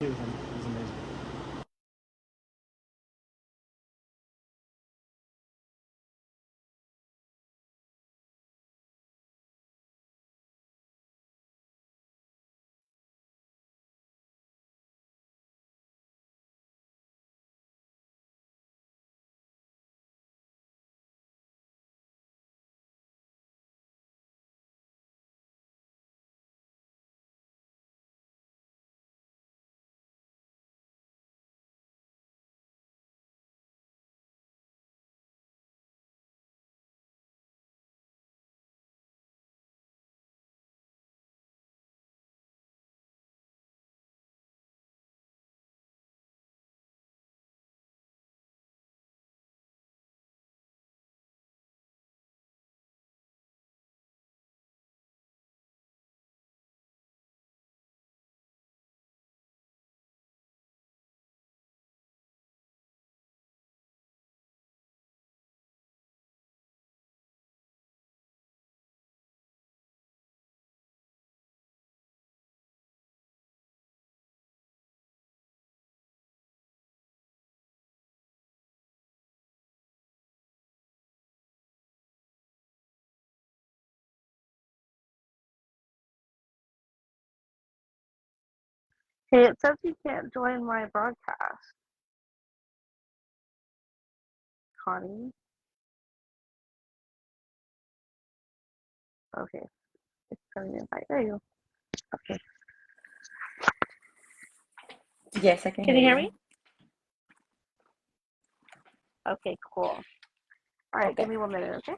With him is amazing. Hey, it says you can't join my broadcast, Connie. Okay, it's coming in. There you go. Okay. Yes, I can Can you hear hear you. me? Okay, cool. All right, give Okay. me 1 minute, okay?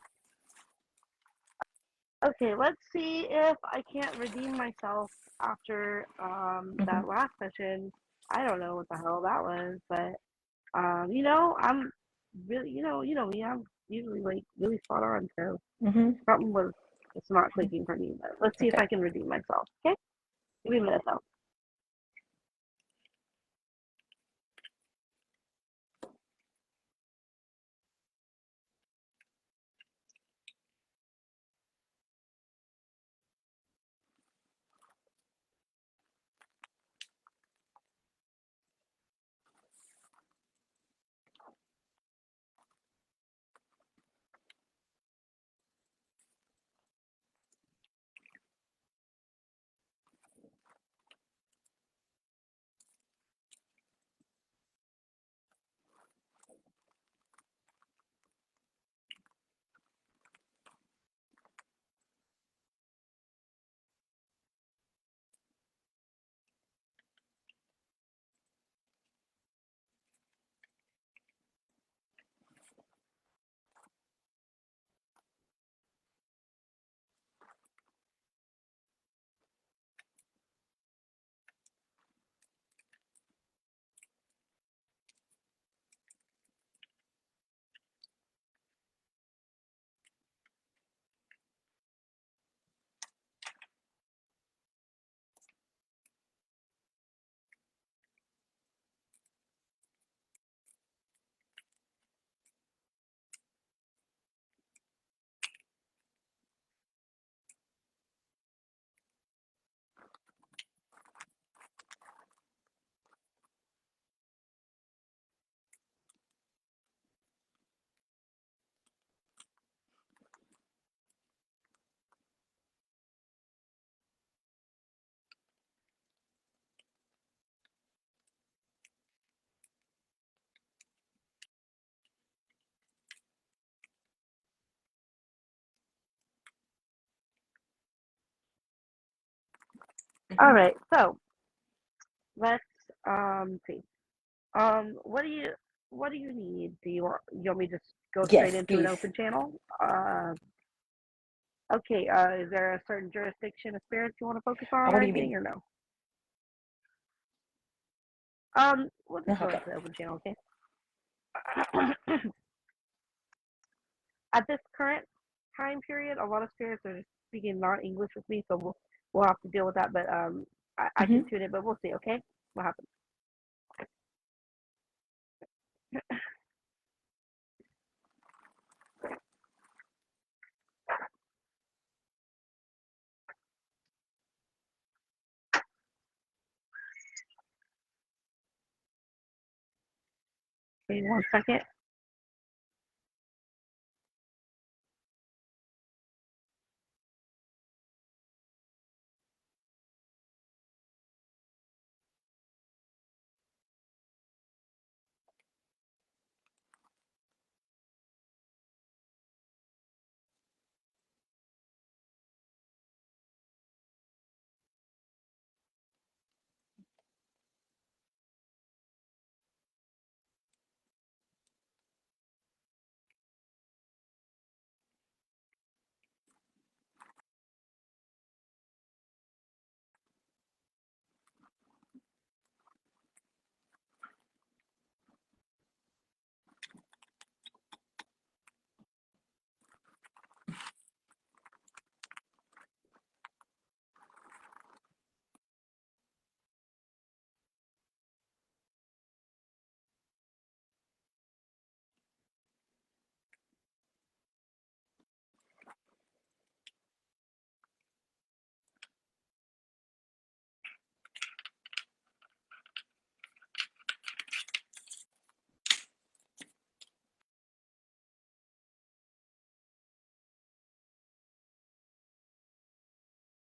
Okay, let's see if I can't redeem myself after Mm-hmm. that last session. I don't know what the hell that was, but I'm really, you know me, I'm usually like really spot on, so Mm-hmm. something was it's not clicking for me, but let's see if Okay. I can redeem myself, okay? Give me a minute though. All Mm-hmm. right, so let's see. What do you need? You want me to just go straight Yes, into an please. open channel? Okay. Is there a certain jurisdiction of spirits you want to focus on What or do you anything, mean? or no? We'll just go Okay. into the open channel, okay? At this current time period, a lot of spirits are speaking non-English with me, so we'll have to deal with that. But I can Mm-hmm. tune in, but we'll see, okay? What happens? Okay, 1 second.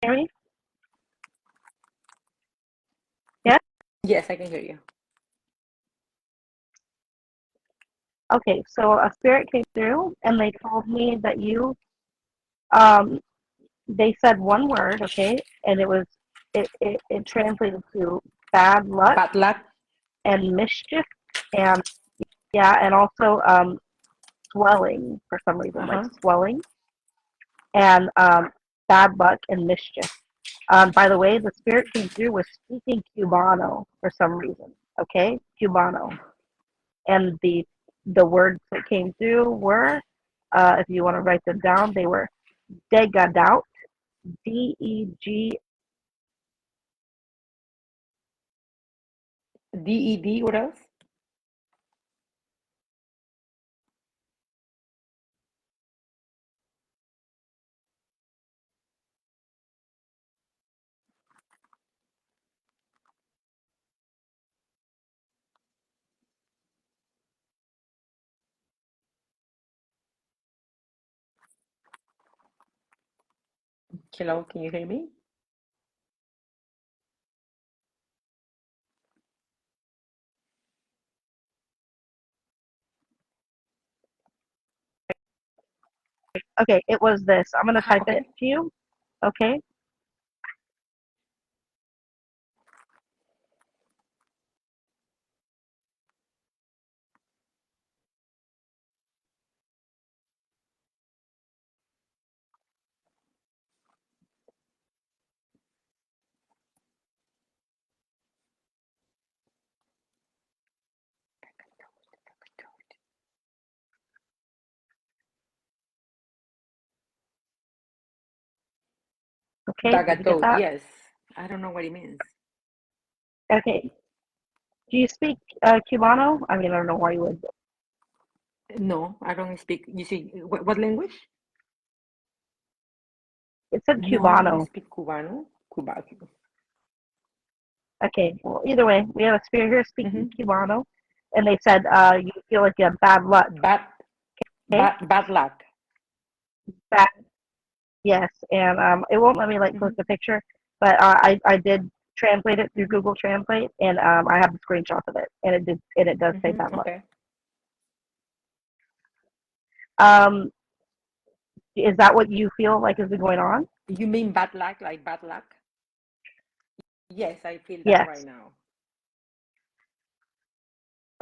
Hear me? Yeah? Yes, I can hear you. Okay, so a spirit came through and they told me that um, they said one word, okay, and it translated to bad luck Bad luck. and mischief and yeah, and also swelling for some reason, like Uh-huh. swelling and bad luck and mischief. By the way, the spirit came through was speaking Cubano for some reason, okay, Cubano, and the words that came through were, if you want to write them down, they were Degadout, DEG. DED, what else? Hello, can you hear me? Okay, it was this. I'm going to type it Okay. to you, okay? Okay, did you get Dagato, that? yes. I don't know what it means. Okay, do you speak Cubano? I mean, I don't know why you would. No, I don't speak. You see, what language? It said No, I don't Cubano. speak Cubano. Cuba. Okay, well, either way, we have a spirit here speaking Mm-hmm. Cubano, and they said you feel like you have bad luck, Bad, okay? bad luck. Bad, yes, and it won't let me like Mm-hmm. post a picture, but I did translate it through Mm-hmm. Google Translate, and I have the screenshot of it, and it does say bad Mm-hmm. luck. Okay. Um, is that what you feel like has been going on? You mean bad luck, like bad luck? Yes, I feel that right Yes. now.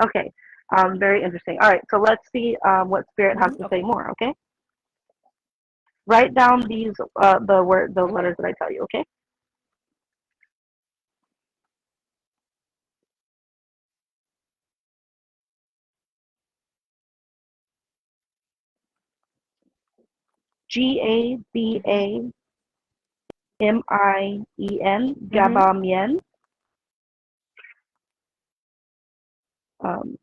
Okay. Very interesting. All right, so let's see what spirit has Mm-hmm. to say Okay. more. Okay. Write down these the letters Okay. that I tell you. Okay. Mm-hmm. GABAMIEN, Mm-hmm. Gabamien. Um,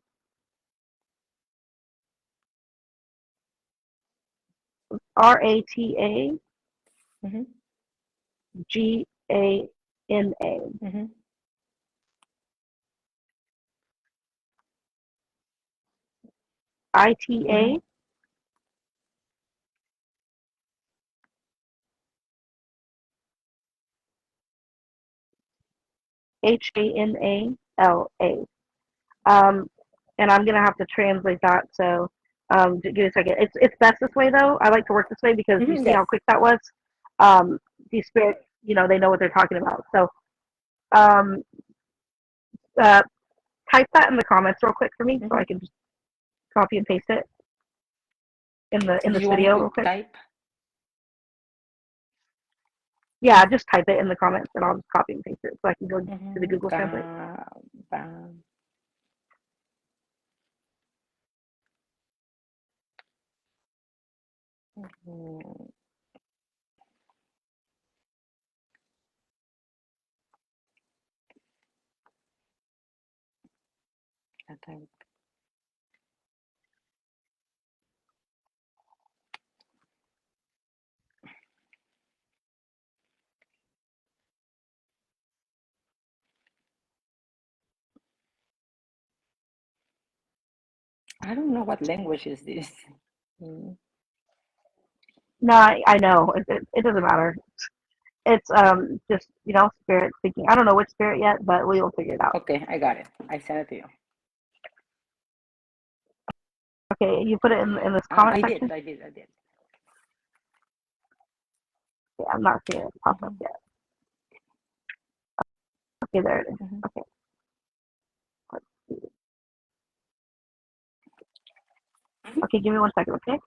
RATAGANA. Mm-hmm. Mm-hmm. ITA HANALA. Um, and I'm gonna have to translate that. So give me a second. It's best this way though. I like to work this way because you see Yes. how quick that was. These spirits, they know what they're talking about. So um, uh, type that in the comments real quick for me, so Mm-hmm. I can just copy and paste it in Do this you want me video to real quick. type? Yeah, just type it in the comments and I'll just copy and paste it so I can go to the Mm-hmm. Google Translate. Mm, I don't know what language is this. Mm. No, I know it doesn't matter. It's just spirit speaking. I don't know which spirit yet, but we will figure it out. Okay, I got it. I sent it to you. Okay, you put it in this comment I section. did. I did. I did. Yeah, I'm not seeing it pop up Mm-hmm. yet. Okay, there it is. Mm-hmm. Okay, let's see. Okay, give me 1 second. Okay.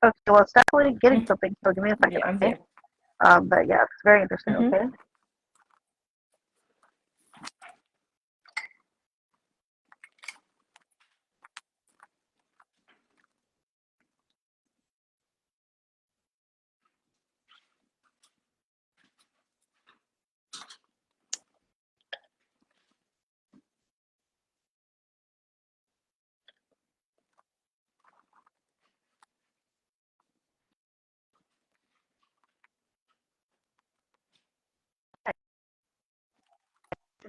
Okay, well, it's definitely getting Mm-hmm. something. So give me a second, Yeah, I'm okay? there. But yeah, it's very interesting. Mm-hmm. Okay.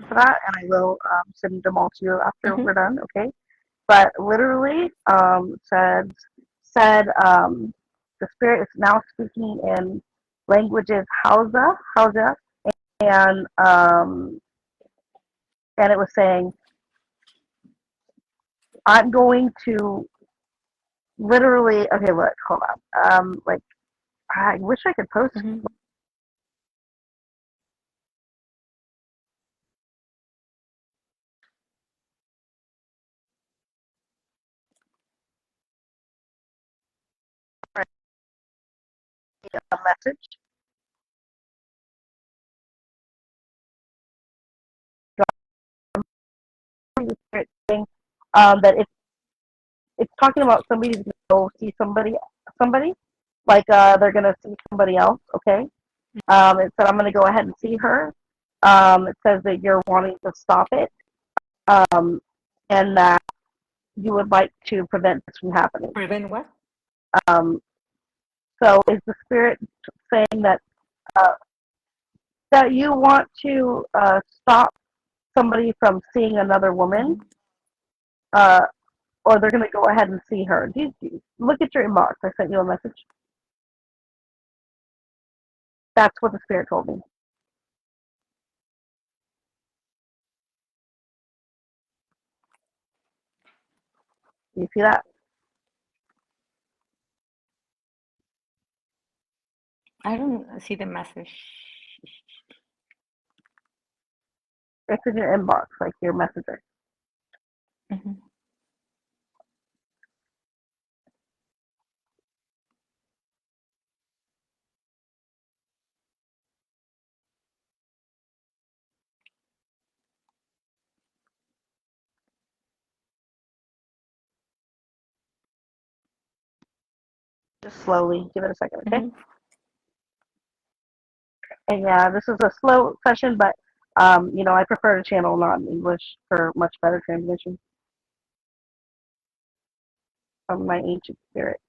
For that, and I will send them all to you after Mm-hmm. we're done. Okay. But literally said the spirit is now speaking in languages Hausa, and and it was saying I'm going to literally, okay, look, hold on. Like, I wish I could post Mm-hmm. a message. The spirit saying that it's talking about somebody's gonna go see somebody, like they're gonna see somebody else. Okay. It said I'm gonna go ahead and see her. It says that you're wanting to stop it, um, and that you would like to prevent this from happening. Prevent what? Um, so is the spirit saying uh, that you want to stop somebody from seeing another woman, Mm-hmm. uh, or they're going to go ahead and see her? Look at your inbox. I sent you a message. That's what the spirit told me. You see that? I don't see the message. It's in your inbox, like your messenger. Mm-hmm. Just slowly. Give it a second, okay? Mm-hmm. And yeah, this is a slow session, but I prefer to channel non-English for much better transmission from my ancient spirit.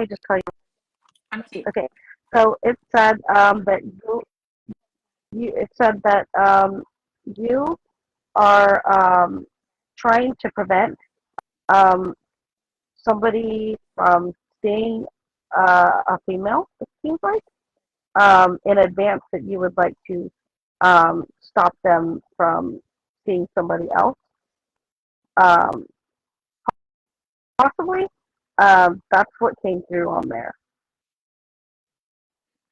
I just tell you. I'm here. Okay, so it said that it said that you are trying to prevent um, somebody from seeing a female. It seems like in advance that you would like to stop them from seeing somebody else. Um, Possibly, that's what came through on there.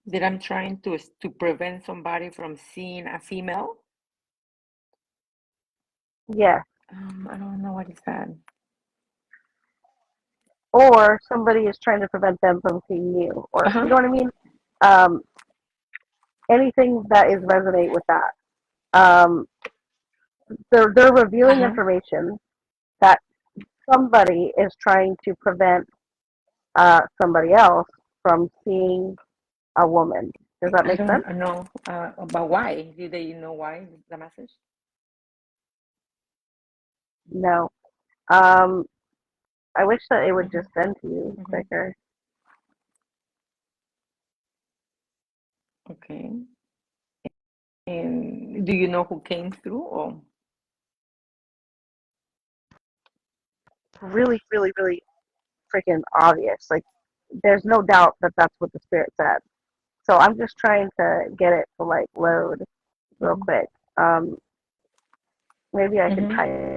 That I'm trying to prevent somebody from seeing a female. Yeah, I don't know what is that. or somebody is trying to prevent them from seeing you, or you Uh-huh. know what I mean. Um, Anything that is resonate with that. Um, they're revealing Uh-huh. information that somebody is trying to prevent somebody else from seeing a woman. Does that I make don't sense? know about why. Do they know why the message? No. Um, I wish that it would Mm-hmm. just send to you Mm-hmm. quicker. Okay. And do you know who came through? Or Really, really, really freaking obvious. Like, there's no doubt that that's what the spirit said. So I'm just trying to get it to like load real mm-hmm. quick. Maybe I could Mm-hmm. type.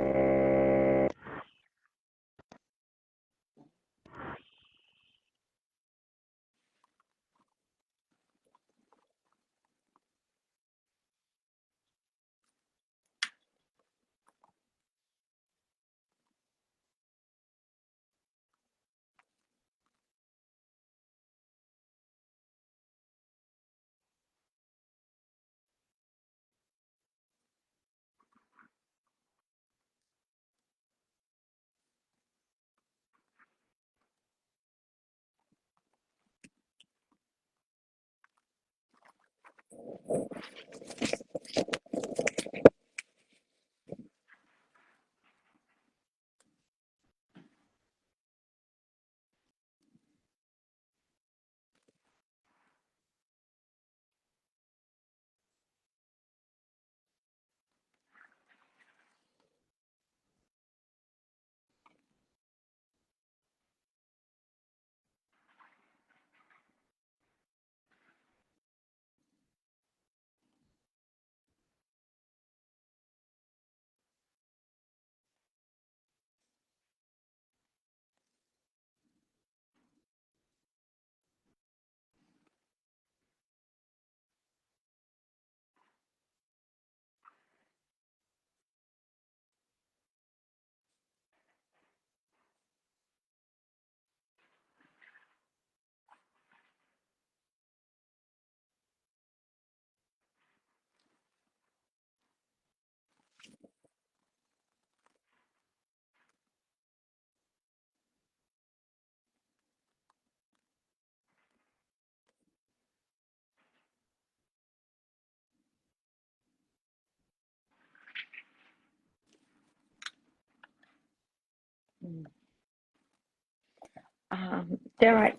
There are,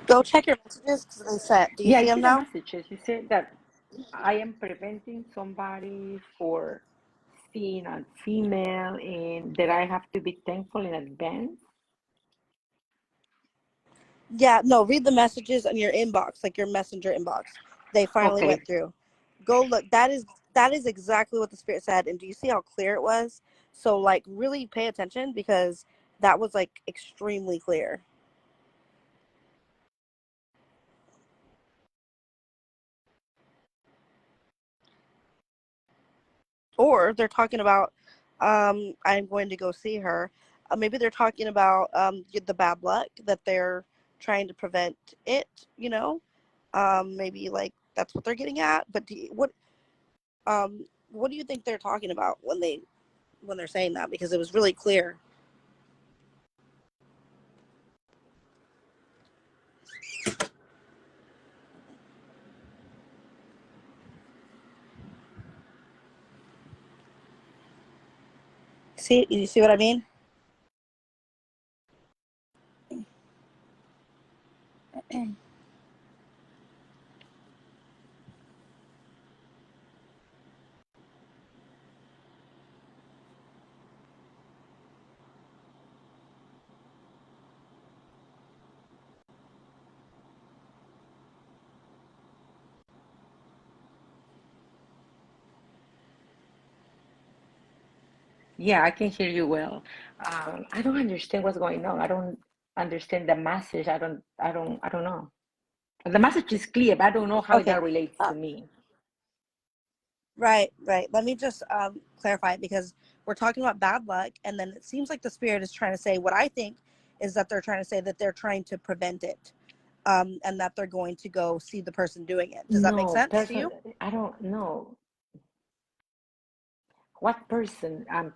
Go check your messages because they sent. Do you yeah, I see them see the now? messages. You said that I am preventing somebody for seeing a female and that I have to be thankful in advance. Yeah, no, read the messages on your inbox, like your messenger inbox. They finally Okay. went through. Go look. That is exactly what the spirit said. And do you see how clear it was? So like really pay attention because that was like extremely clear. Or they're talking about I'm going to go see her. Maybe they're talking about the bad luck that they're trying to prevent it, you know? Maybe like that's what they're getting at. But what do you think they're talking about when they're saying that? Because it was really clear. See, you see what I mean? Yeah, I can hear you well. I don't understand what's going on. I don't understand the message. I don't know. The message is clear, but I don't know how Okay. that relates Uh, to me. right, right. Let me just clarify it because we're talking about bad luck, and then it seems like the spirit is trying to say what I think is that they're trying to say that they're trying to prevent it, and that they're going to go see the person doing it. Does that make No, sense to person, you? I don't know. What person are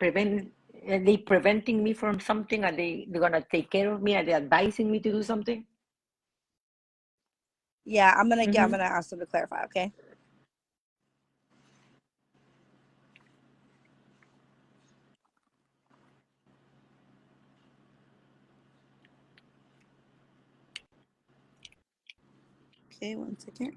they preventing me from something? Are they gonna take care of me? Are they advising me to do something? Yeah, I'm Mm-hmm. gonna ask them to clarify. Okay. Okay, one second.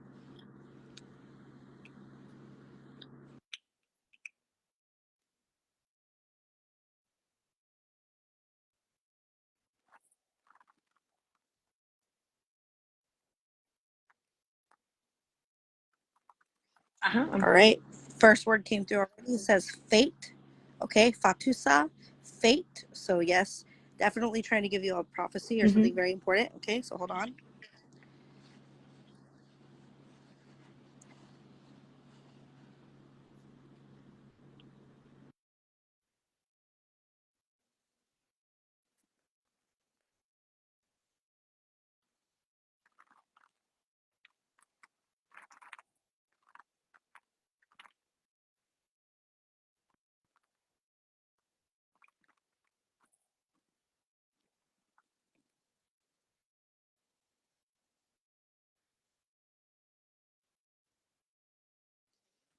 Uh-huh. All right. First word came through already. It says fate. Okay, fatusa, fate. So yes, definitely trying to give you a prophecy or something Mm-hmm. very important. Okay, so hold on.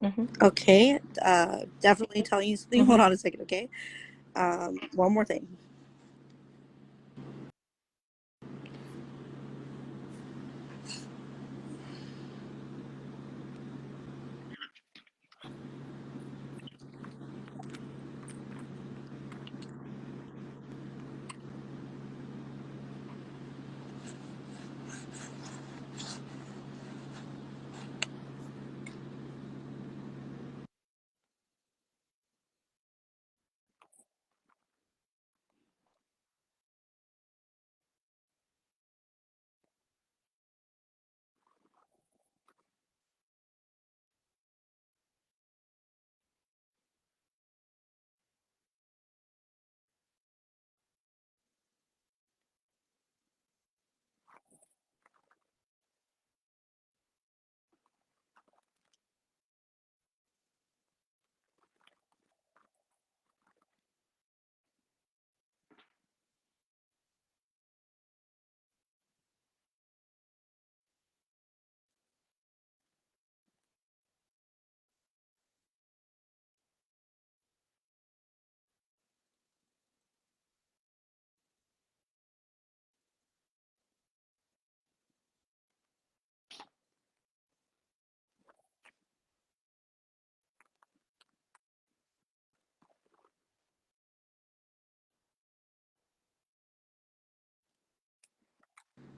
Mm-hmm. Okay, definitely telling you something. Hold Mm-hmm. on a second. Okay, one more thing.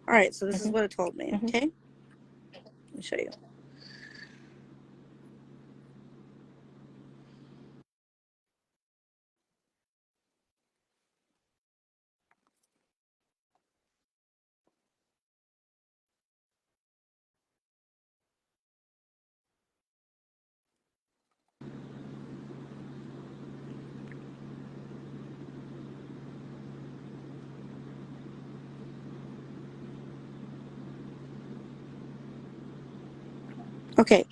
All right, so this is Mm-hmm. what it told me. Mm-hmm. Okay, let me show you. Okay.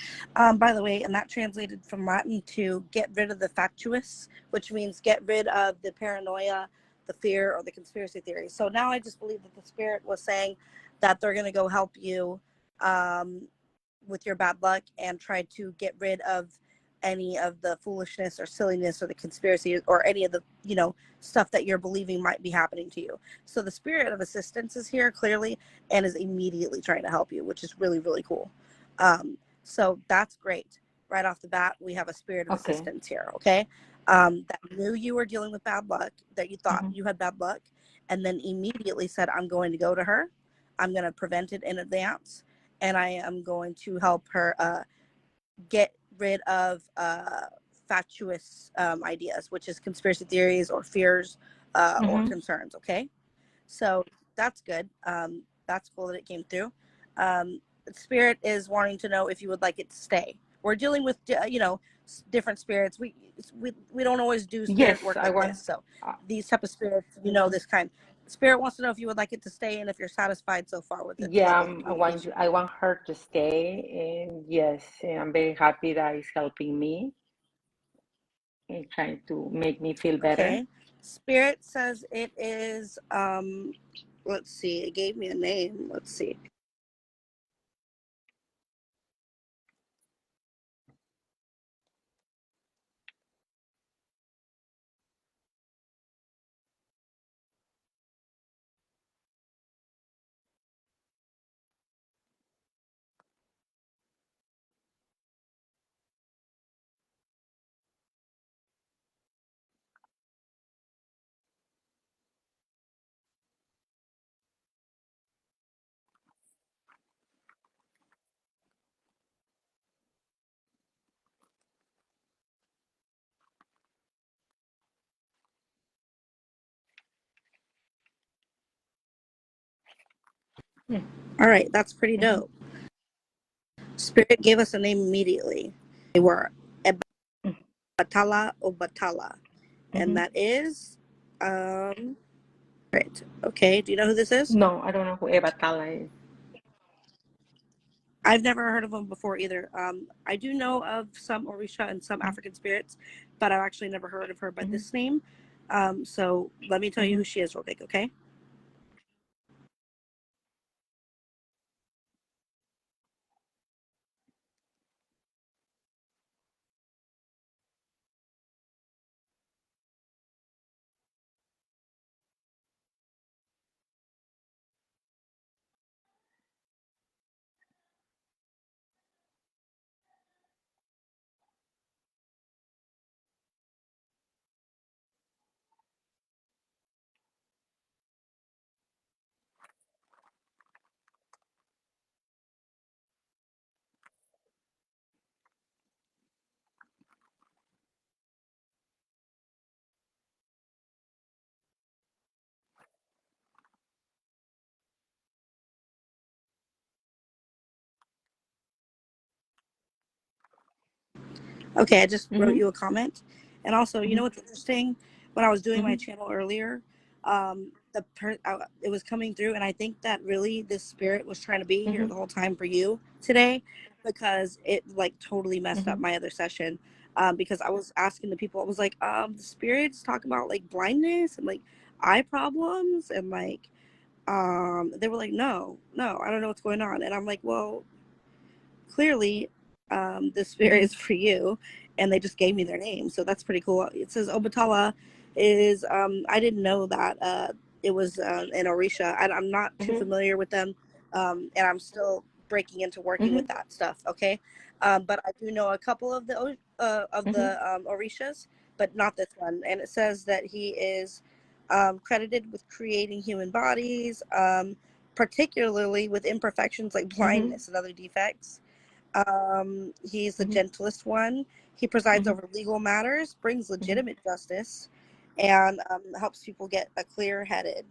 By the way, and that translated from Latin to get rid of the factious, which means get rid of the paranoia, the fear, or the conspiracy theory. So now I just believe that the spirit was saying that they're going to go help you um, with your bad luck and try to get rid of any of the foolishness or silliness or the conspiracy or any of the stuff that you're believing might be happening to you. So the spirit of assistance is here clearly and is immediately trying to help you, which is really really cool. um, so that's great. Right off the bat, we have a spirit of Okay. assistance here. Okay, that knew you were dealing with bad luck, that you thought Mm-hmm. you had bad luck, and then immediately said, "I'm going to go to her. I'm going to prevent it in advance, and I am going to help her get rid of fatuous ideas, which is conspiracy theories or fears or Mm-hmm. concerns." Okay, so that's good. That's cool that it came through. Um, Spirit is wanting to know if you would like it to stay. We're dealing with different spirits. We don't always do spirit Yes, work I like want. this. So Uh, these type of spirits, this kind. Spirit wants to know if you would like it to stay and if you're satisfied so far with its Yeah, level of communication. I want her to stay, and yes, I'm very happy that it's helping me and trying to make me feel better. Okay. Spirit says it is, let's see, it gave me a name. Let's see. All right, that's pretty Mm-hmm. dope. Spirit gave us a name immediately. They were Ebatala Obatala, and Mm-hmm. that is, right. Okay, do you know who this is? No, I don't know who Eva Tala is. I've never heard of them before either. I do know of some Orisha and some African spirits, but I've actually never heard of her by Mm-hmm. this name. So let me tell you Mm-hmm. who she is real quick, okay? Okay, I just wrote Mm-hmm. you a comment. And also, you know what's interesting? When I was doing my Mm-hmm. channel earlier, it was coming through, and I think that really this spirit was trying to be here Mm-hmm. the whole time for you today, because it like totally messed up Mm-hmm. my other session. Because I was asking the people, I was like, the spirits talking about like blindness and like eye problems, and like they were like, no, no, I don't know what's going on, and I'm like, well, clearly this spirit Mm-hmm. is for you, and they just gave me their name, so that's pretty cool. It says Obatala is, I didn't know that it was an Orisha. I'm not too Mm-hmm. familiar with them, and I'm still breaking into working Mm-hmm. with that stuff, okay? But I do know a couple of Mm-hmm. the Orishas, but not this one. And it says that he is credited with creating human bodies, particularly with imperfections like Mm-hmm. blindness and other defects. He's the Mm-hmm. gentlest one. He presides Mm-hmm. over legal matters, brings Mm-hmm. legitimate justice, and helps people get a clear-headed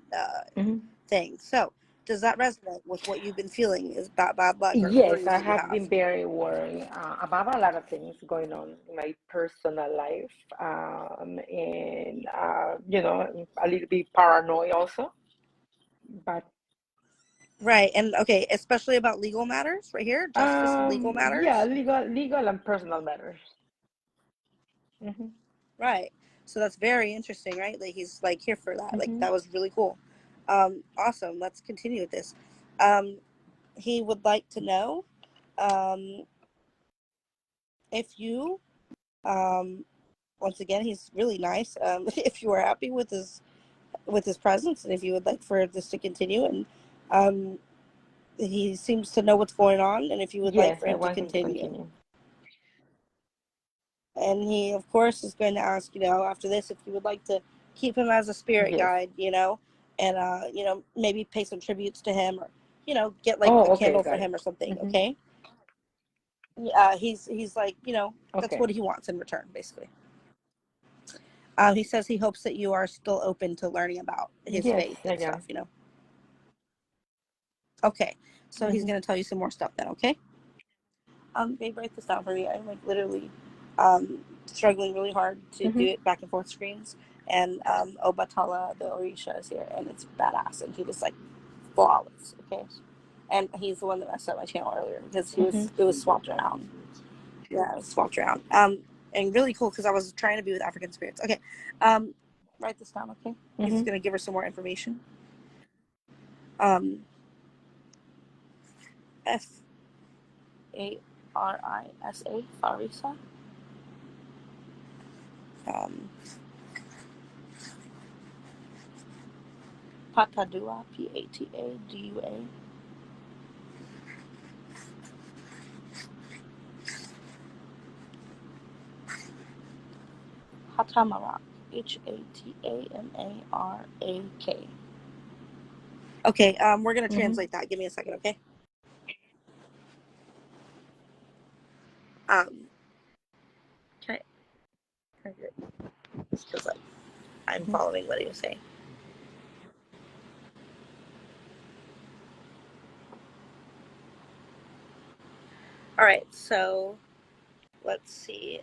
Mm-hmm. thing. So, does that resonate with what you've been feeling is about bad luck or Yes, worries I that you have have? been very worried about a lot of things going on in my personal life, and a little bit paranoid also. But Right, and okay, especially about legal matters right here, justice and legal yeah, matters. legal and personal matters. Hmm. Right. So that's very interesting, right? Like he's like here for that. Like Hmm. that was really cool. Awesome. Let's continue with this. Um, he would like to know um, if you, um, once again, he's really nice. If you are happy with his presence, and if you would like for this to continue, and um, he seems to know what's going on, and if you would like Yes, for I him to want him to continue. continue. And he, of course, is going to ask, after this, if you would like to keep him as a spirit Yes. guide, and maybe pay some tributes to him, or get like a Oh, okay, candle for got it. him or something. Hmm. Okay. He's like, that's Okay. what he wants in return, basically. He says he hopes that you are still open to learning about his Yes, faith I and stuff. am. Okay, so he's Hmm. going to tell you some more stuff then. Okay. Babe, write this down for me. I'm like literally struggling really hard to do Hmm. it back and forth screens. and Obatala the Orisha is here, and it's badass, and he was like flawless. Okay, and he's the one that messed up my channel earlier because Mhm. it was swapped around. Yeah, it was swapped around. And really cool because I was trying to be with African spirits. Okay, write this down. Okay, he's Mhm. gonna give her some more information. Um, Farisa. Farisa. Um, Patadua. Patadua. Hatamarak. Hatamarak. Okay, we're gonna Mhm. translate that. Give me a second, okay? Um, can can I do it? Because like I'm Mhm. following what he was saying. All right, so let's see.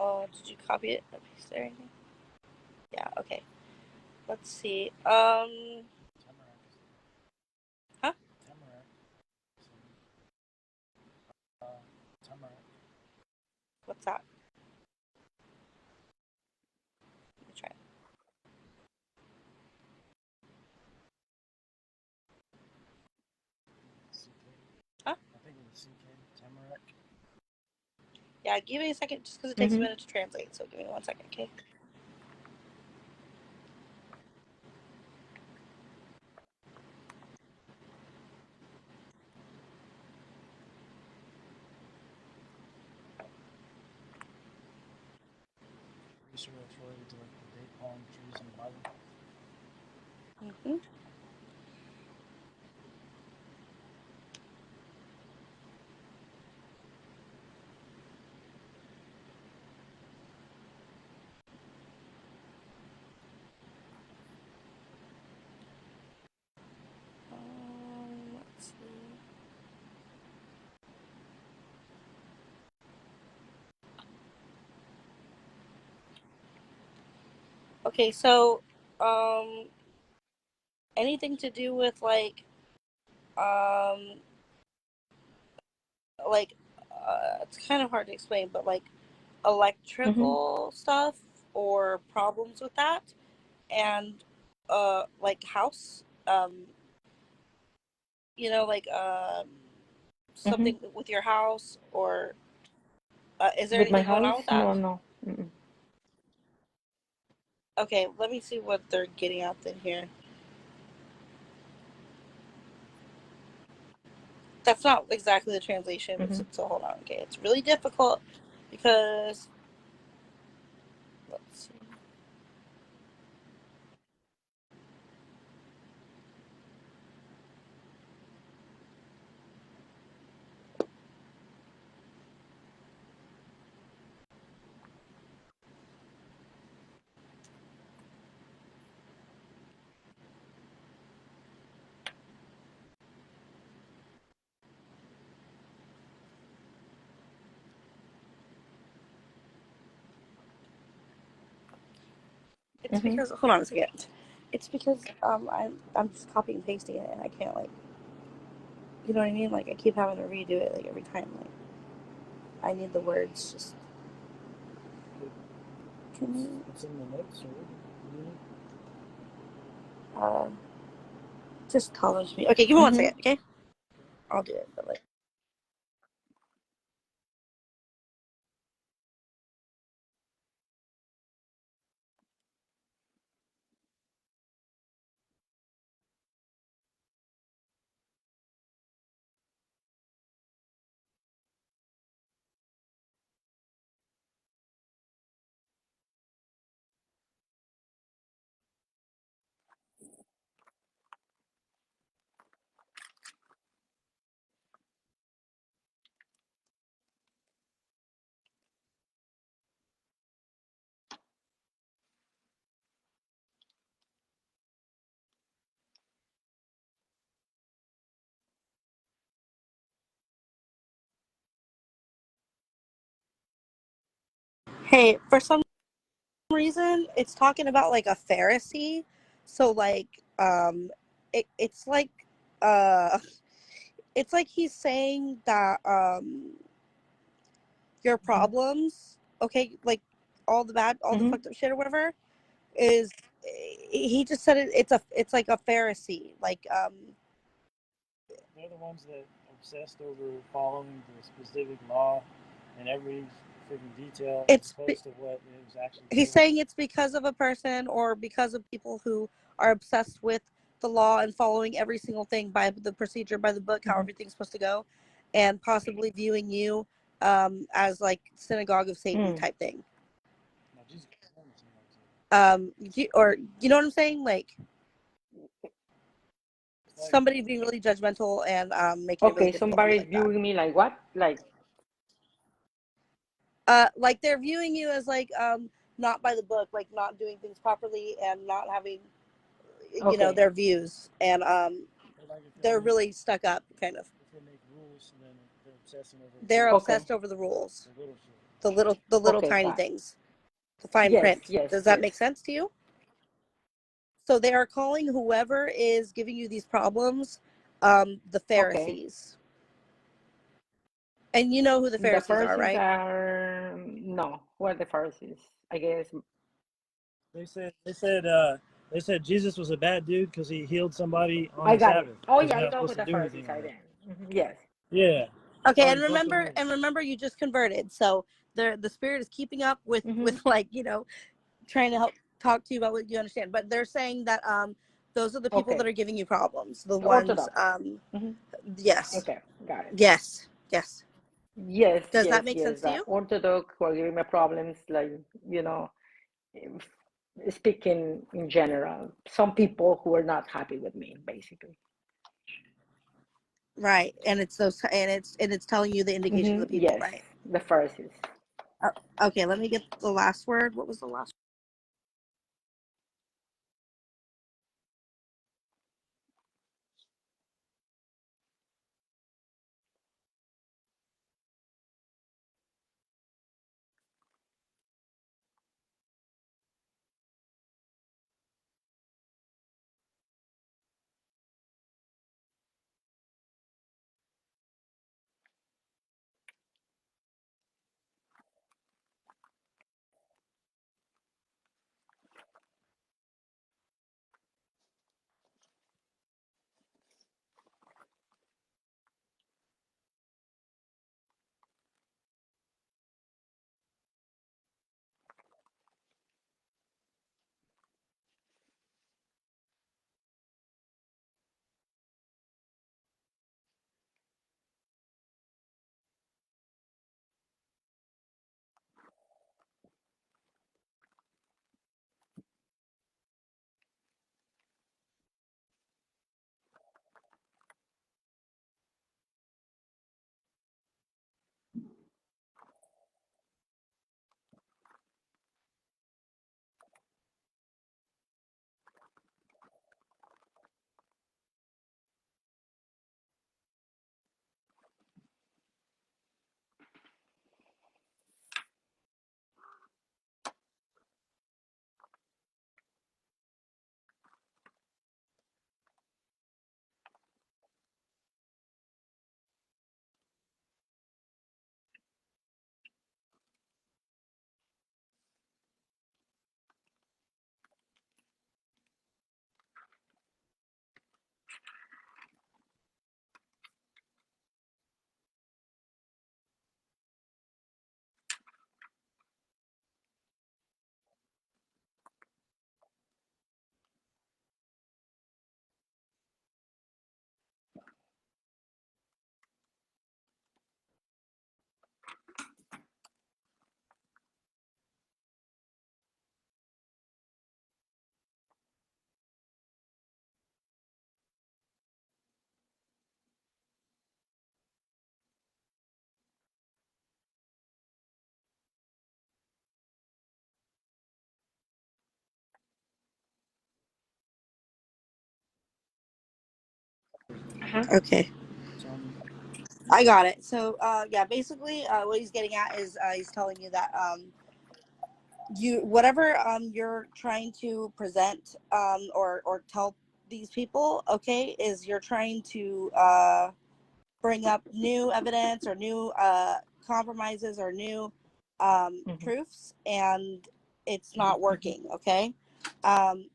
Oh, did you copy it? Is there anything? Yeah. Okay. Let's see. Huh? What's that? Let me try it. Huh? Yeah. Give me a second, just because it takes a Mhm. minute to translate. So give me 1 second, okay? Mm-hmm. Let's see. Okay, so um, anything to do with um, like it's kind of hard to explain, but like Mhm. electrical stuff or problems with that, and like house, like Mhm. something with your house, or is there With my anything going on with house? that? No, no. Mm-mm. Okay, let me see what they're getting at in here. That's not exactly the translation, but Mhm. so hold on. Okay, it's really difficult because let's see. It's Mhm. because hold on a second. It's because I'm just copying and pasting it, and I can't like, you know what I mean? Like I keep having to redo it like every time. Like I need the words. Just can you uh just challenge me? Okay, give me one Mhm. second. Okay, I'll do it. But like. Hey, for some reason, it's talking about like a Pharisee. So like, it's like, uh, it's like he's saying that your Hmm. problems, okay, like all the Hmm. fucked up shit or whatever, is he just said it's like a Pharisee, like They're the ones that obsessed over following the specific law in every freaking detail as it's opposed to what it was actually he's for. saying it's because of a person or because of people who are obsessed with the law and following every single thing by the procedure, by the book, how Hmm. everything's supposed to go, and possibly viewing you as like synagogue of Satan Mm. type thing. Now, Jesus Christ, Or you know what I'm saying? Like it's like somebody being really judgmental and making it really Okay, difficult for you somebody's like that. viewing me like what? Like they're viewing you as like not by the book, like not doing things properly and not having Okay, their views, and like they're really stuck up kind of. if they make rules, then they're obsessing over They're rules, okay, obsessed over the rules, the little shit. the little okay, tiny got it. things, the fine Yes, print. yes, Does that yes. make sense to you? So they are calling whoever is giving you these problems the Okay. Pharisees. And you know who the The Pharisees are, Pharisees right? are no, who are the Pharisees? I guess. They said Jesus was a bad dude because he healed somebody on I the got it. Sabbath Oh because yeah, you're I not know who supposed to the do anything Pharisees on are that. then. Yes. Yeah, Okay, already broke the rules. and remember you just converted. So the spirit is keeping up with Hmm. like, trying to help talk to you about what you understand. But they're saying that those are the people that Okay. are giving you problems. The The ones Orthodox. Hmm. yes. Okay, got it. Yes. Yes. Yes, Does yes, that make yes. sense to The you? Orthodox who are giving me problems, like, you know, speaking in general. Some people who are not happy with me, basically. Right. And it's telling you the indication of the people, Yes, right? the Pharisees. Uh, okay, let me get the last word. What was the last? Uh-huh. Okay, I got it. So yeah, basically, what he's getting at is he's telling you that whatever you're trying to present or tell these people, okay, is you're trying to bring up new evidence or new compromises or new Mm-hmm. proofs, and it's not working, okay. um,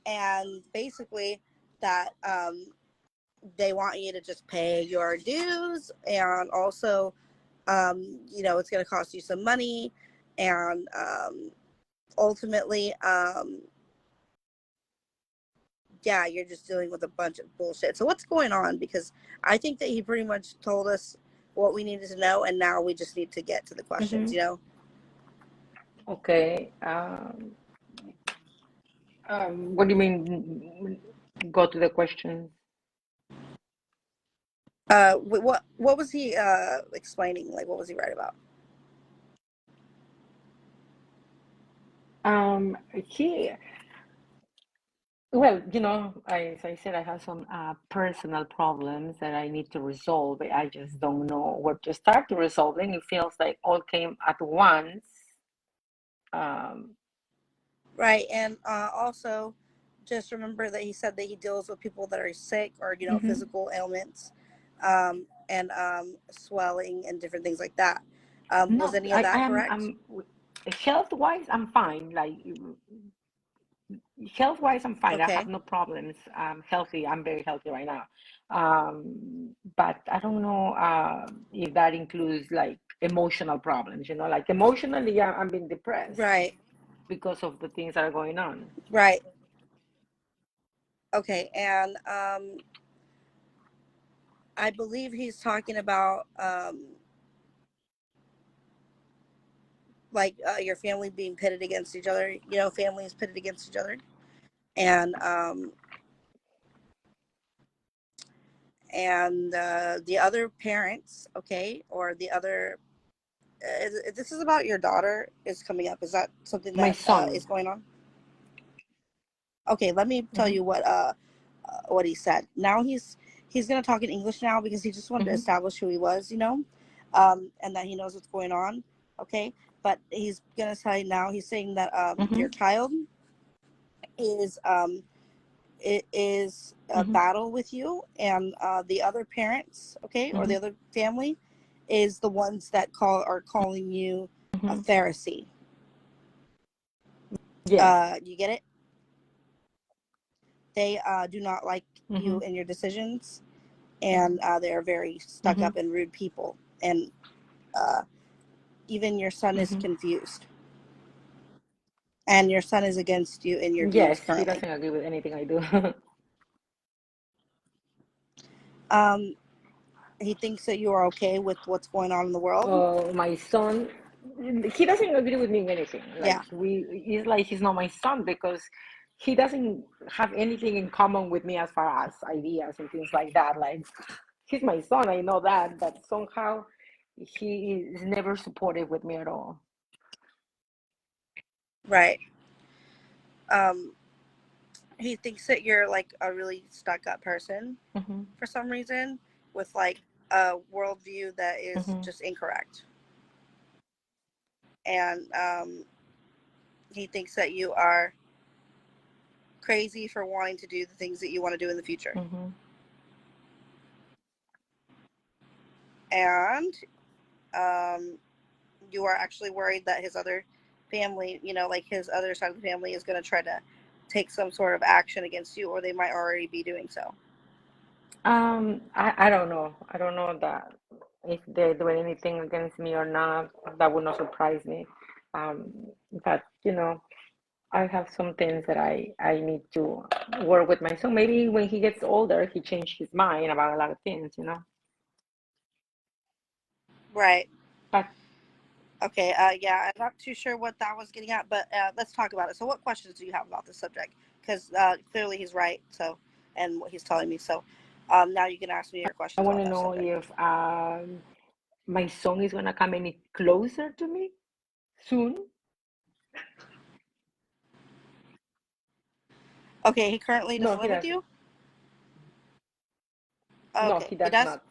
and basically that they want you to just pay your dues, and also it's going to cost you some money, and ultimately yeah, you're just dealing with a bunch of bullshit. So what's going on? Because I think that he pretty much told us what we needed to know, and now we just need to get to the questions, Mm-hmm. you know. Okay. What do you mean? Go to the questions. What was he explaining? Like, what was he right about? He Well, as I said, I have some personal problems that I need to resolve. I just don't know where to start to resolving. It feels like all came at once. Um, Right, and also just remember that he said that he deals with people that are sick or mhm. physical ailments, and swelling and different things like that. Was No, any of I that am, correct? health-wise, I'm fine. Like health-wise, I'm fine. I have Okay. no problems. I'm healthy. I'm very healthy right now. But I don't know if that includes like emotional problems. Like emotionally, I'm being depressed Right. because of the things that are going on. Right. Okay, and I believe he's talking about like your family being pitted against each other. Families pitted against each other, and the other parents, okay, or the other. This is about your daughter is coming up. Is that something My that son. is going on? Okay, let me tell Hmm. you what he said. Now he's gonna talk in English now because he just wanted to Hmm. establish who he was, and that he knows what's going on. Okay, but he's gonna tell you now. He's saying that Hmm. your child is it is a Hmm. battle with you, and the other parents, okay, or the Hmm. other family, is the ones that are calling you a Hmm. Pharisee. Yes. You get it? They do not like Hmm. you and your decisions, and they are very stuck Hmm. up and rude people. And uh, even your son is Hmm. confused, and your son is against you in your views Yes, he currently. doesn't agree with anything I do. Um, he thinks that you are okay with what's going on in the world. My son, he doesn't agree with me in anything. Like Yeah. he's like he's not my son because he doesn't have anything in common with me as far as ideas and things like that. Like he's my son, I know that, but somehow he is never supportive with me at all. Right. Um, he thinks that you're like a really stuck up person Hmm. for some reason, with like a worldview that is Hmm. just incorrect. And he thinks that you are crazy for wanting to do the things that you want to do in the future. Hmm. And um, you are actually worried that his other family, like his other side of the family, is going to try to take some sort of action against you, or they might already be doing so. I don't know. I don't know that if they're doing anything against me or not. That would not surprise me. Um, but I have some things that I need to work with my son. Maybe when he gets older, he changed his mind about a lot of things. Right. But Okay. Yeah, I'm not too sure what that was getting at, but let's talk about it. So, what questions do you have about this subject? Because clearly he's right. So, and what he's telling me. So, now you can ask me your I questions want about to that know subject. if my son is gonna come any closer to me soon. Okay. He currently No, doesn't he live with doesn't. you. Oh, No, okay. he He does does. not.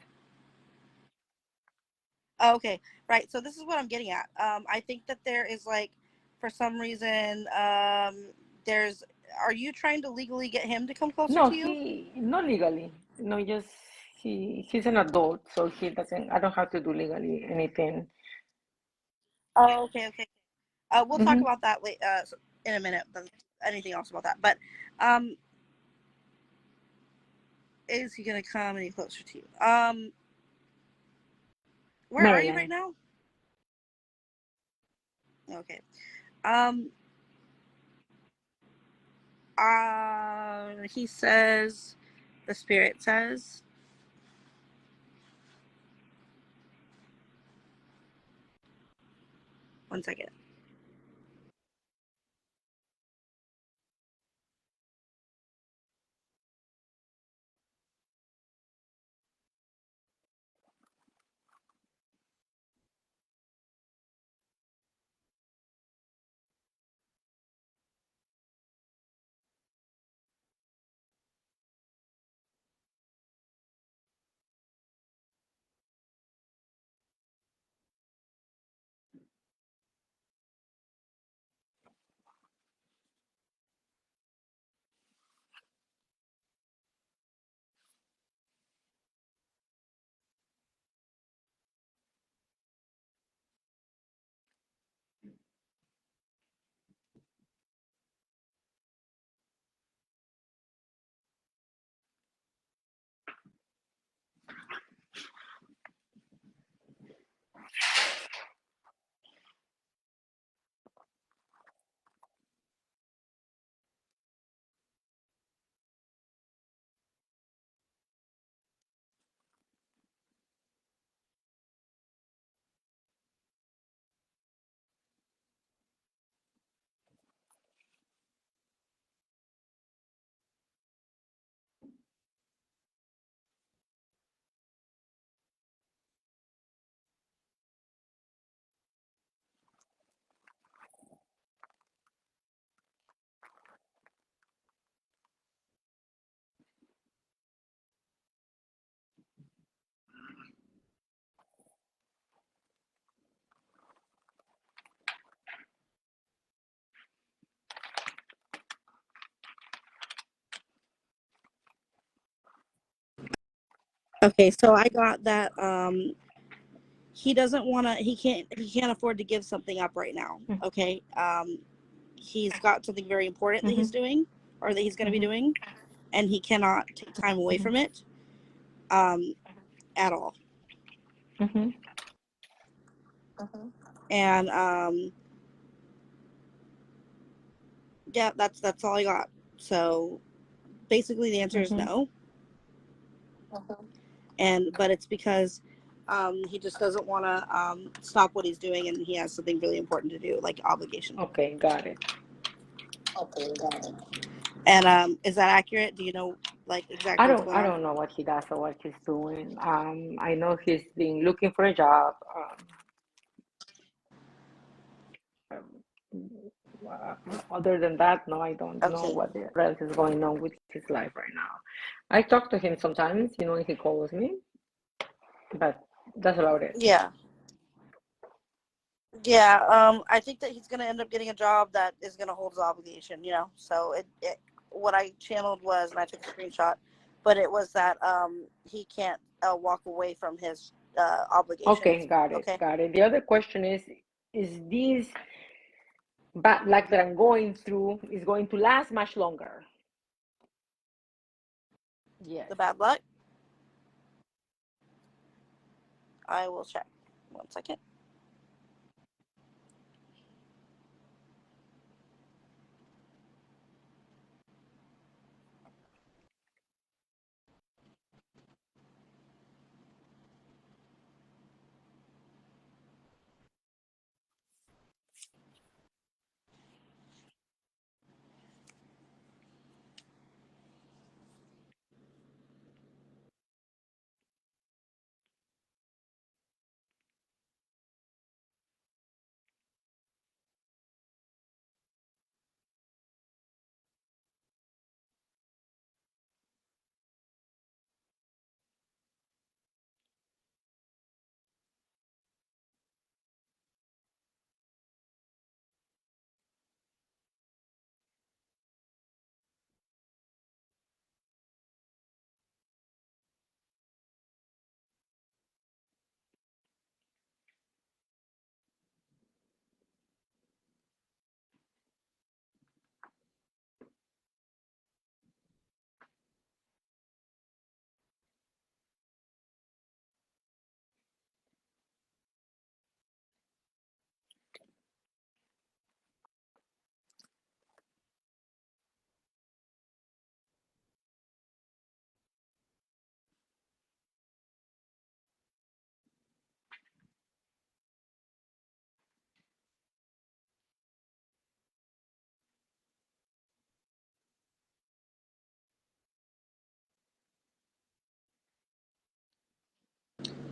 Oh, okay. Right. So this is what I'm getting at. I think that there is like, for some reason, there's. Are you trying to legally get him to come closer No, to you? he not legally. No, just he's an adult, so he doesn't. I don't have to do legally anything. Oh, okay, okay. We'll talk Hmm. about that in a minute. Anything else about that? But um, is he gonna come any closer to you? Where are you right Maryland. now? Okay. Um, he says, the spirit says, one second. Okay, so I got that. He doesn't want to. He can't afford to give something up right now. Okay. He's got something very important that Mm-hmm. he's doing, or that he's going to be Mm-hmm. doing, and he cannot take time away Mm-hmm. from it, um, at all. Mm-hmm. And yeah, that's all I got. So basically, the answer is Mm-hmm. no. And but it's because he just doesn't want to stop what he's doing, and he has something really important to do, like obligation. Okay, got it. And is that accurate? Do you know like exactly what's going I on? don't know what he does or what he's doing. I know he's been looking for a job. Uh, Other than that, no, I don't know Okay. what else is going on with his life right now. I talk to him sometimes, he calls me, but that's about it. Yeah. Yeah. I think that he's gonna end up getting a job that is gonna hold his obligation. So it what I channeled was, and I took a screenshot, but it was that he can't walk away from his Okay, obligations. got it, Okay. got it. The other question is this bad luck that I'm going through is going to last much longer? The Yes. bad luck. I will check. One second.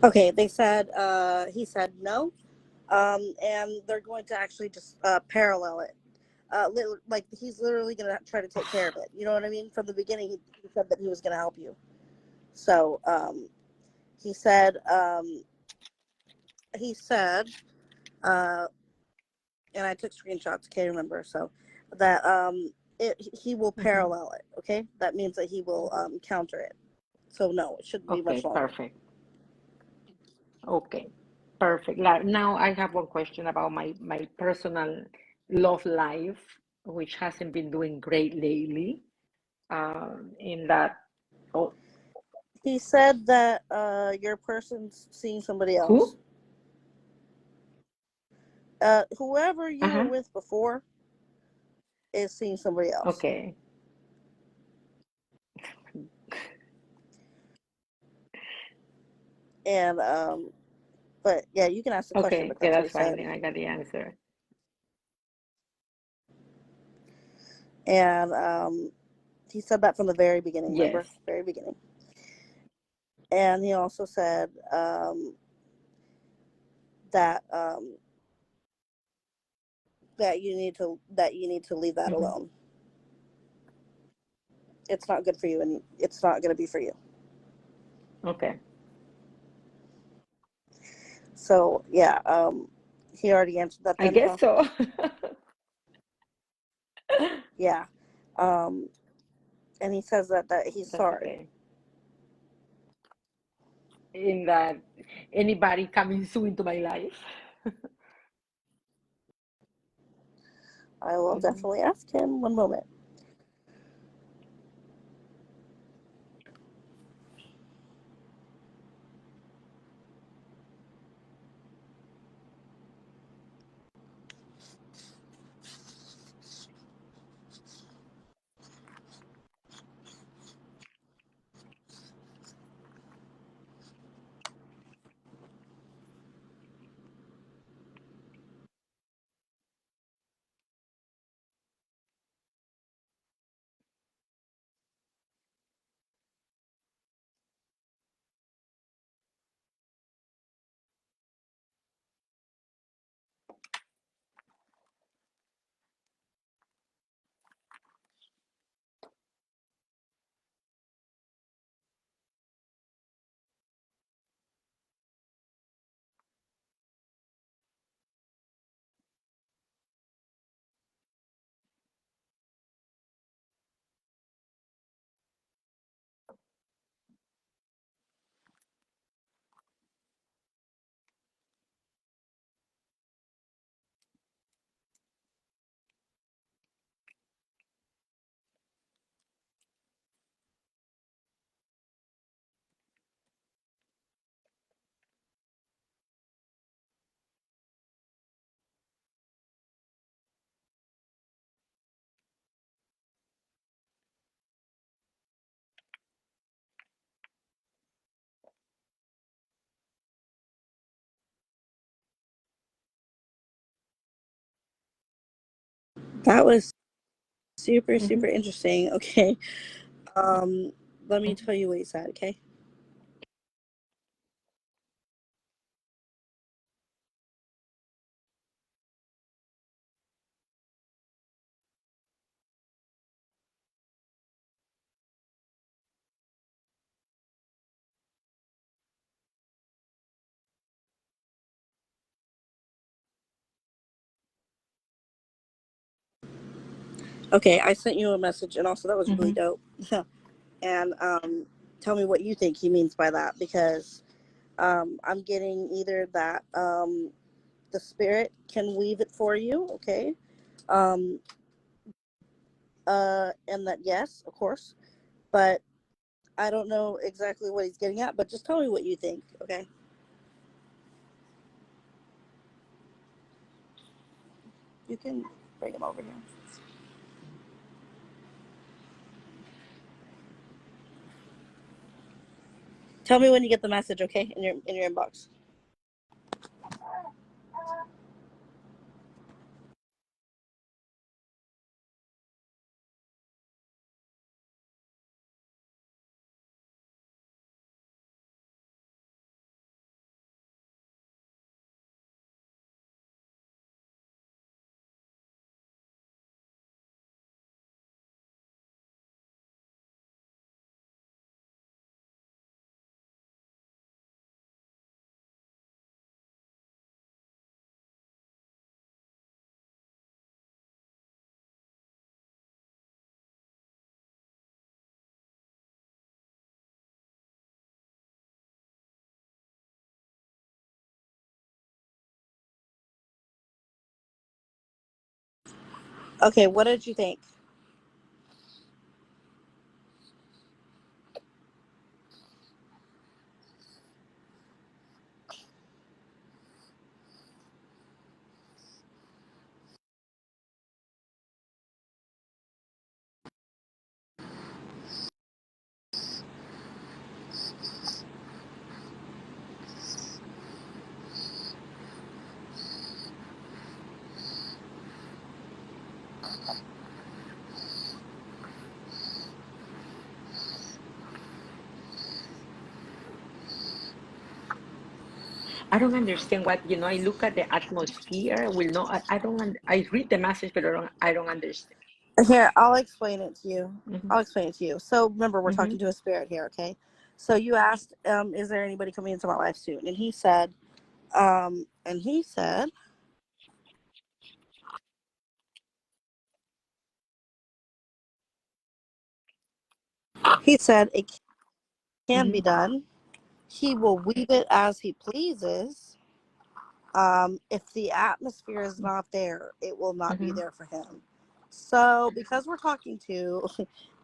Okay, they said he said no, and they're going to actually just parallel it. Like he's literally going to try to take care of it. You know what I mean? From the beginning, he said that he was going to help you. So he said he said, uh, and I took screenshots. Can't remember. So that he will Hmm. parallel it. Okay, that means that he will counter it. So no, it shouldn't be much Okay, longer. perfect. Okay, perfect. Now I have one question about my personal love life, which hasn't been doing great lately. In that, oh, He said that your person's seeing somebody else. who? Whoever you were Uh-huh. with before is seeing somebody else. Okay. And but yeah, you can ask the question, Okay, but yeah, that's what he that's fine. said. Then I got the answer. And he said that from the very beginning. Yes. Remember, very beginning. And he also said that that you need to leave that Hmm. alone. It's not good for you, and it's not going to be for you. Okay. So yeah, he already answered that I then, guess huh? so. Yeah. Um, and he says that he's That's sorry. okay. In that anybody coming soon into my life. I will Mhm. definitely ask him. One moment. That was super, Mhm. super interesting. Okay. Um, Let me Mhm. tell you what he said, okay? Okay, I sent you a message, and also that was really Mhm. dope. And tell me what you think he means by that, because I'm getting either that the spirit can weave it for you, okay? Um, and that yes, of course, but I don't know exactly what he's getting at. But just tell me what you think, okay? You can bring him over here. Tell me when you get the message, okay? In your inbox. Okay, what did you think? I don't understand what, I look at the atmosphere, will not, I don't, I read the message, but I don't understand. Here, I'll explain it to you. Mm-hmm. I'll explain it to you. So remember, we're Mm-hmm. talking to a spirit here, okay? So you asked, is there anybody coming into my life soon? And he said, um, and he said, it can Mm-hmm. be done. He will weave it as he pleases. If the atmosphere is not there, it will not be Mm-hmm. there for him. So, because we're talking to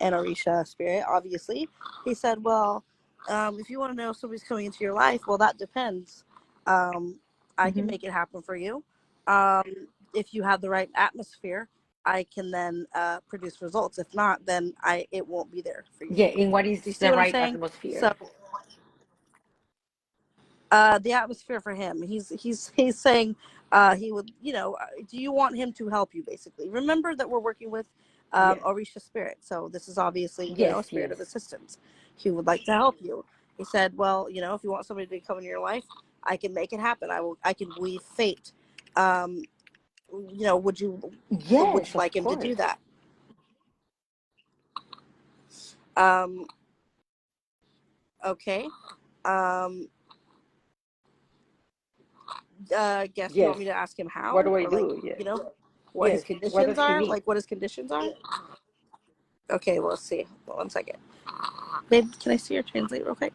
an Orisha spirit, obviously, he said, well, if you want to know if somebody's coming into your life, well, that depends. I can Mm-hmm. make it happen for you. Um, if you have the right atmosphere, I can then produce results. If not, then it won't be there for you. Yeah, and what is Do you see the what I'm right saying? So atmosphere? the atmosphere for him. He's saying he would, do you want him to help you? Basically, remember that we're working with Yes. Orisha spirit, so this is obviously a Yes, spirit yes. of assistance. He would like to help you. He said, well, if you want somebody to come into your life, I can make it happen. I can weave fate. Um, would you Yes, of like him to do course. that? Um, okay. Um, guess you want Yes. me to ask him What how, do I or like do? Yes. what his Yes. What conditions does he are? need? Like what his conditions are? Okay, well, let's see. One second. Babe, can I see your translate real quick?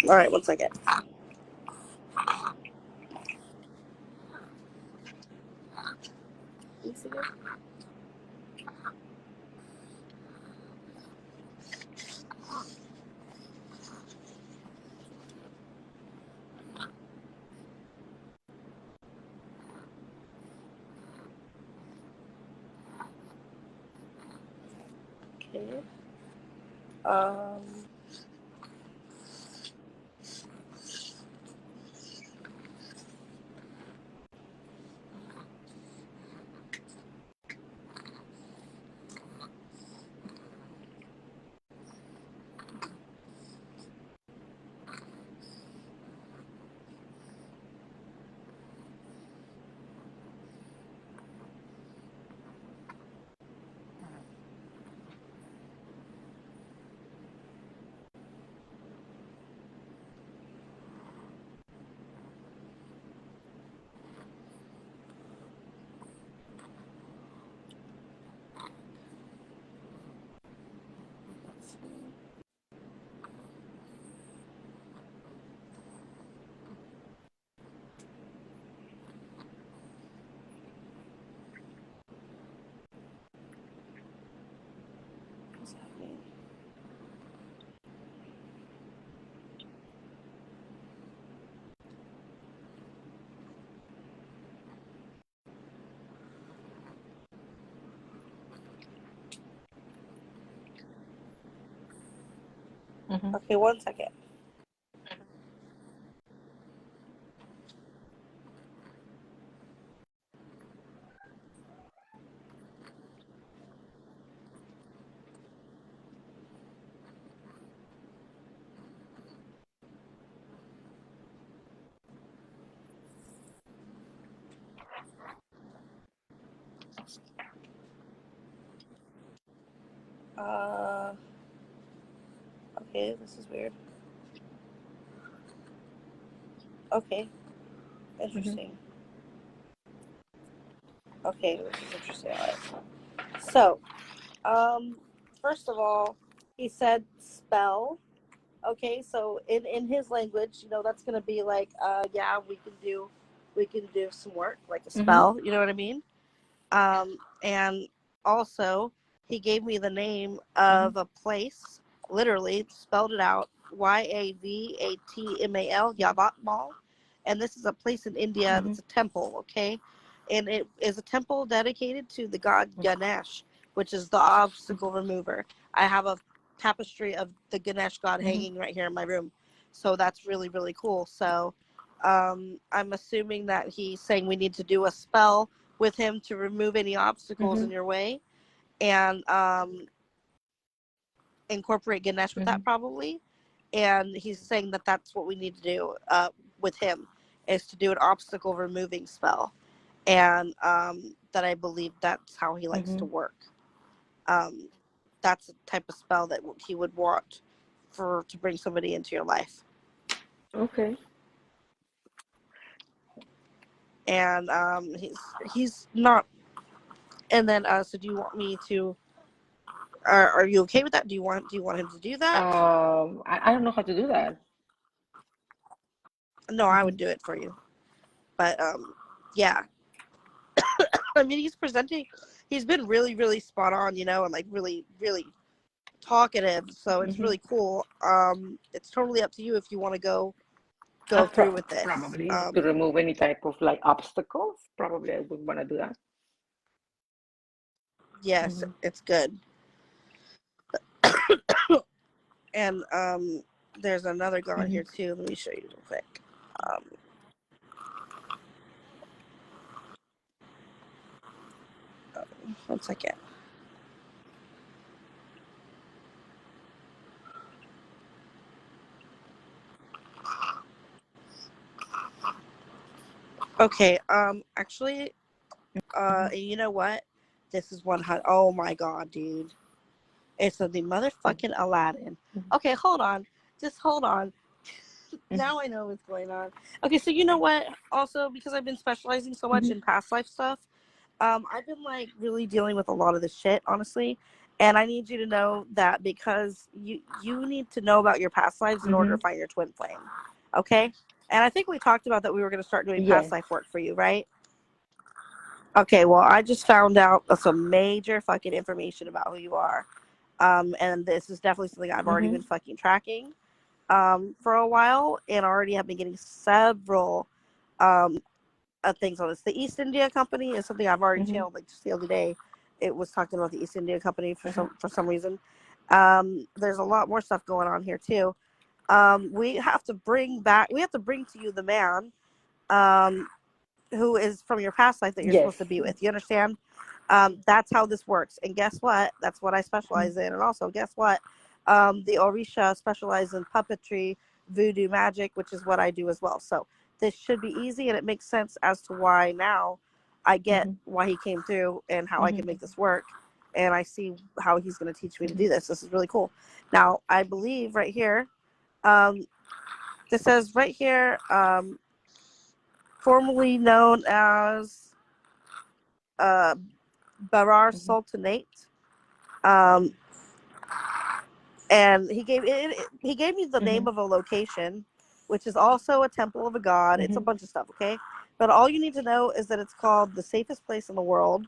All right, one second. Okay. Um. What's happening? Mm-hmm. Okay, one second. Uh. Okay, this is weird. Okay, Mm-hmm. interesting. Okay, this is interesting. All right. So, first of all, he said spell. Okay, so in his language, that's gonna be like, yeah, we can do. we can do some work, like a Mm-hmm. spell. You know what I mean? And also, he gave me the name Mm-hmm. of a place, literally spelled it out, Yavatmal, Yavat Mall. And this is a place in India Mm-hmm. that's a temple, okay? And it is a temple dedicated to the god Ganesh, which is the obstacle remover. I have a tapestry of the Ganesh god Mm-hmm. hanging right here in my room. So that's really, really cool. So I'm assuming that he's saying we need to do a spell with him to remove any obstacles Mm-hmm. in your way and incorporate Ganesh with Mm-hmm. that probably. And he's saying that that's what we need to do with him is to do an obstacle removing spell. And that I believe that's how he likes Mm-hmm. to work. Um, that's a type of spell that he would want to bring somebody into your life. Okay. And he's not. And then so do you want me to? Are you okay with that? Do you want him to do that? I don't know how to do that. No, I Mm-hmm. would do it for you. But yeah. I mean, he's been really, really spot on, and like really, really talkative. So it's Mm-hmm. really cool. It's totally up to you if you want to go through with this. Probably to remove any type of like obstacles. Probably I would want to do that. Yes, Mm-hmm. it's good. And there's another gun Mm-hmm. here too. Let me show you real quick. Um, 1 second. Okay. Actually, Mm-hmm. you know what? This is 100. Oh my god, dude! It's the motherfucking Aladdin. Okay, hold on. Just hold on. Mm-hmm. Now I know what's going on. Okay, so you know what? Also, because I've been specializing so much in past life stuff, I've been like really dealing with a lot of this shit, honestly. And I need you to know that because you need to know about your past lives in order Mm-hmm. to find your twin flame. Okay? And I think we talked about that we were going to start doing past Yes. life work for you, right? Okay, well, I just found out some major fucking information about who you are. And this is definitely something I've already Mm-hmm. been fucking tracking for a while and already have been getting several um, things on this. The East India Company is something I've already Mm-hmm. channeled. Like just the other day, it was talking about the East India Company for Uh-huh. some reason. There's a lot more stuff going on here too. We have to bring to you the man um, who is from your past life that you're Yes. supposed to be with. You understand? That's how this works. And guess what? That's what I Mm-hmm. specialize in. And also, guess what? The orisha specialize in puppetry, voodoo magic, which is what I do as well. So this should be easy, and it makes sense as to why now I get Mm-hmm. why he came through and how I Mm-hmm. can make this work. And I see how he's going to teach me to Mm-hmm. do this. This is really cool. Now, I believe right here, um, this says right here, formerly known as uh, Barar Mm-hmm. Sultanate. Um, and he gave me the Mm-hmm. name of a location, which is also a temple of a god. It's a Mm-hmm. bunch of stuff, okay? But all you need to know is that it's called the safest place in the world,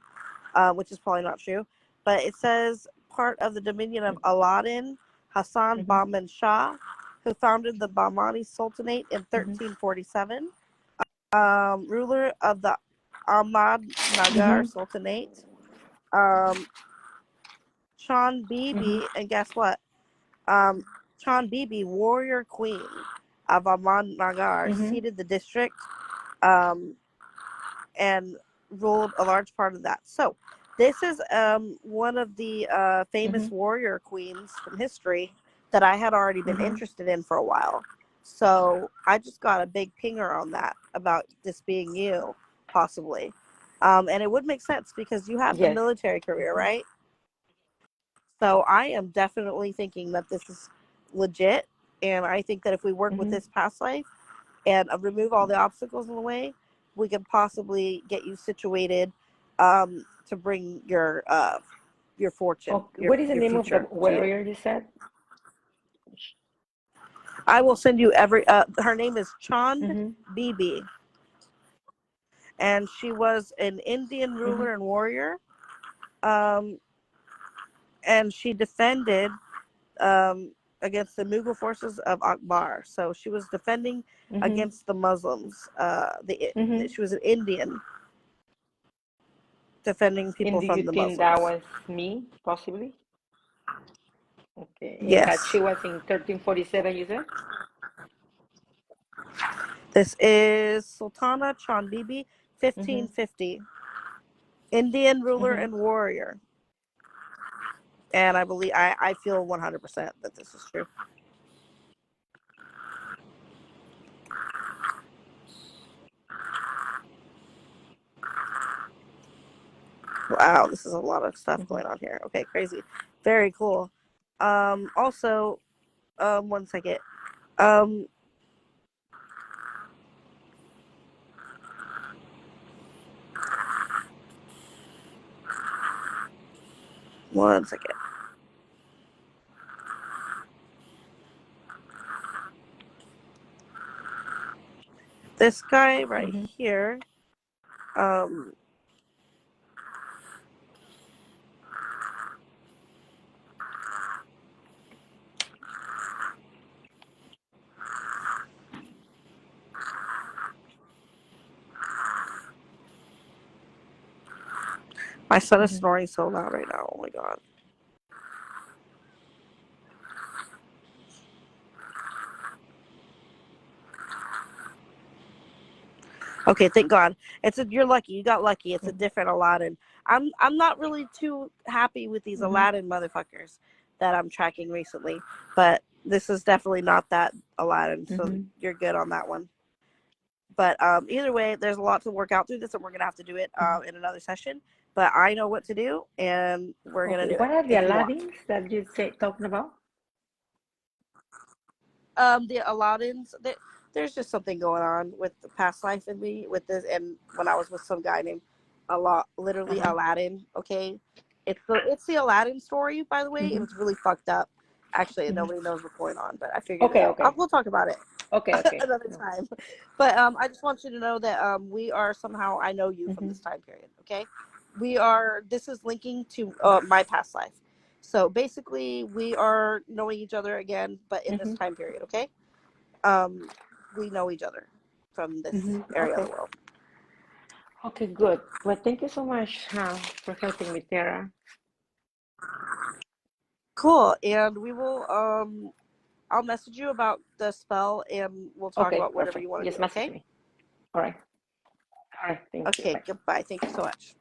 which is probably not true. But it says part of the dominion of Aladdin Hassan Mm-hmm. Bahman Shah, who founded the Bahmani Sultanate in Mm-hmm. 1347. Ruler of the Ahmad Nagar Mm-hmm. Sultanate. Um, Chon Mm-hmm. Bibi, and guess what? Um, Chon Bibi, warrior queen of Ahmad Nagar, Mm-hmm. ceded the district um, and ruled a large part of that. So, this is one of the famous Mm-hmm. warrior queens from history that I had already been Mm-hmm. interested in for a while. So, I just got a big pinger on that about this being you, possibly. And it would make sense because you have the Yes. military career, Mm-hmm. right? So I am definitely thinking that this is legit. And I think that if we work with Mm-hmm. this past life and remove all the obstacles in the way, we could possibly get you situated to bring your fortune, Okay. What is the your name of the future to you. warrior you said? I will send you her name is Chand Mm-hmm. Bibi. and she was an Indian ruler and warrior. And she defended against the Mughal forces of Akbar. So she was defending against the Muslims. She was an Indian defending people And do from you the think that Muslims. was me, possibly? Okay. And that Yes. she was in 1347, you said? This is Sultana Chand Bibi, 1550. Indian ruler and warrior. And I believe, I feel 100% that this is true. Wow, this is a lot of stuff going on here. Okay, crazy. Very cool. Also, one second. One second. This guy right here, my son is snoring so loud right now. Oh my god. Okay, thank God. You're lucky. You got lucky. It's a different Aladdin. I'm not really too happy with these Aladdin motherfuckers that I'm tracking recently, but this is definitely not that Aladdin. So you're good on that one. But either way, there's a lot to work out through this, and we're gonna have to do it in another session. But I know what to do, and we're gonna do What it are the if you want. Aladdins that you say talking about? The Aladdins. There's just something going on with the past life in me with this, and when I was with some guy named literally Aladdin. Okay, it's the Aladdin story. By the way, it was really fucked up. Actually, nobody knows what's going on, but I figured it out. We'll talk about it another time. But I just want you to know that we are somehow. I know you from this time period. Okay, we are. This is linking to my past life. So basically, we are knowing each other again, but in this time period. Okay, we know each other from this area of the world. Okay, good. Well, thank you so much for helping me, Tara. Cool. And we will I'll message you about the spell and we'll talk about whatever Perfect. you want to Just do, message okay? me. All right. All right. Thank you. Okay, Bye. goodbye. Thank you so much.